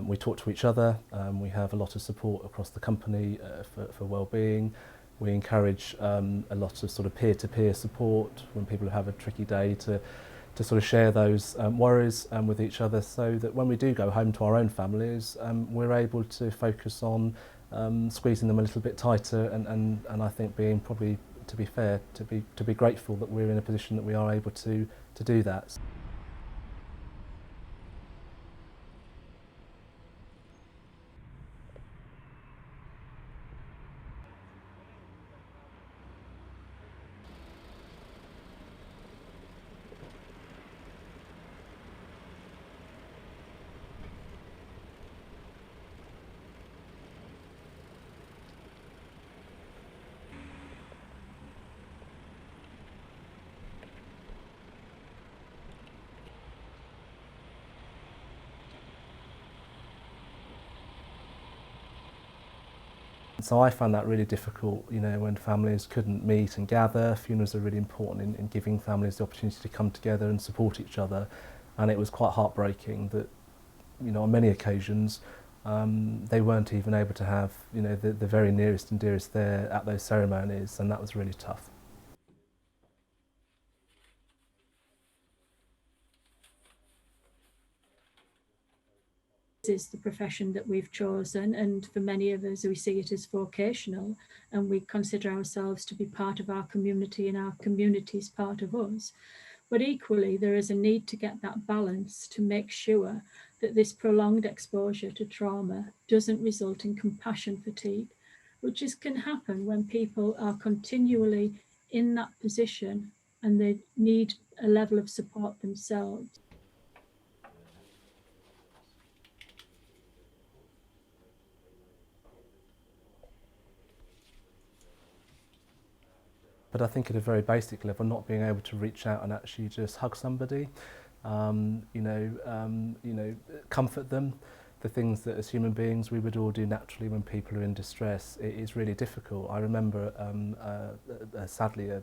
We talk to each other. We have a lot of support across the company for well-being. We encourage a lot of sort of peer-to-peer support when people have a tricky day to sort of share those worries with each other, so that when we do go home to our own families, we're able to focus on squeezing them a little bit tighter, and I think being probably, to be fair, to be grateful that we're in a position that we are able to do that. So I found that really difficult, you know, when families couldn't meet and gather. Funerals are really important in giving families the opportunity to come together and support each other. And it was quite heartbreaking that, you know, on many occasions, they weren't even able to have, you know, the very nearest and dearest there at those ceremonies, and that was really tough. Is the profession that we've chosen, and for many of us we see it as vocational, and we consider ourselves to be part of our community and our community is part of us. But equally there is a need to get that balance to make sure that this prolonged exposure to trauma doesn't result in compassion fatigue, which can happen when people are continually in that position and they need a level of support themselves. But I think at a very basic level, not being able to reach out and actually just hug somebody, comfort them, the things that as human beings we would all do naturally when people are in distress, it is really difficult. I remember sadly a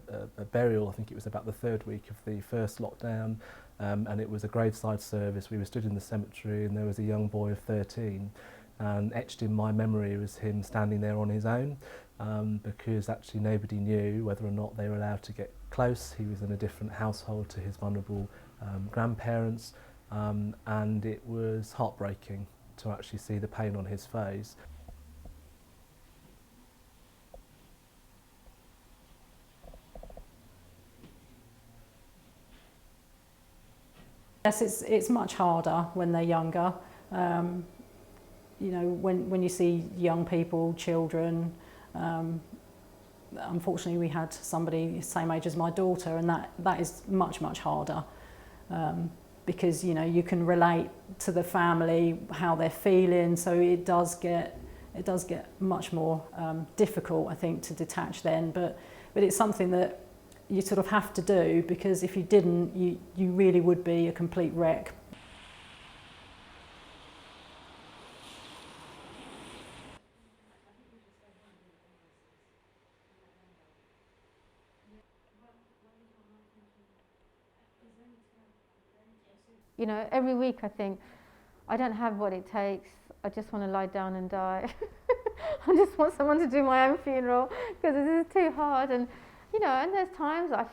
burial, I think it was about the third week of the first lockdown, and it was a graveside service. We were stood in the cemetery and there was a young boy of 13, and etched in my memory was him standing there on his own, because actually nobody knew whether or not they were allowed to get close. He was in a different household to his vulnerable grandparents, and it was heartbreaking to actually see the pain on his face. Yes, it's much harder when they're younger. You know, when you see young people, children, unfortunately we had somebody the same age as my daughter, and that is much harder, because, you know, you can relate to the family, how they're feeling, so it does get much more difficult, I think, to detach then, but it's something that you sort of have to do, because if you didn't, you really would be a complete wreck. You know, every week I think, I don't have what it takes, I just want to lie down and die. I just want someone to do my own funeral, because this is too hard. And, you know, and there's times I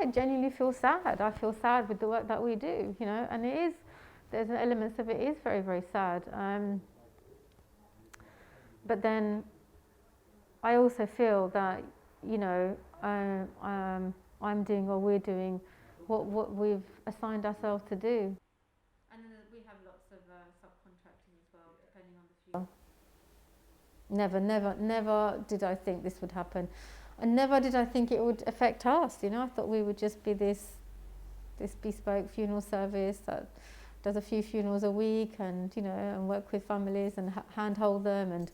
genuinely feel sad. I feel sad with the work that we do, you know, and there's elements of it is very sad. But then I also feel that, you know, I'm doing, or we're doing, what we've assigned ourselves to do. And then we have lots of subcontractors as well, depending on the future. Never did I think this would happen. And never did I think it would affect us, you know. I thought we would just be this bespoke funeral service that does a few funerals a week, and, you know, and work with families and handhold them. And,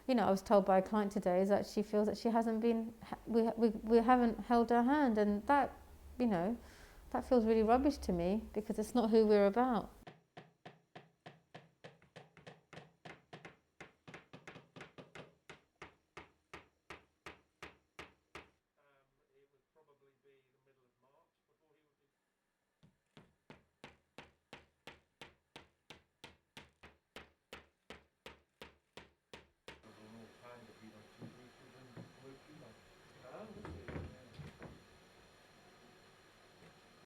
you know, I was told by a client today that she feels that she hasn't been, we haven't held her hand, and that, you know, that feels really rubbish to me, because it's not who we're about.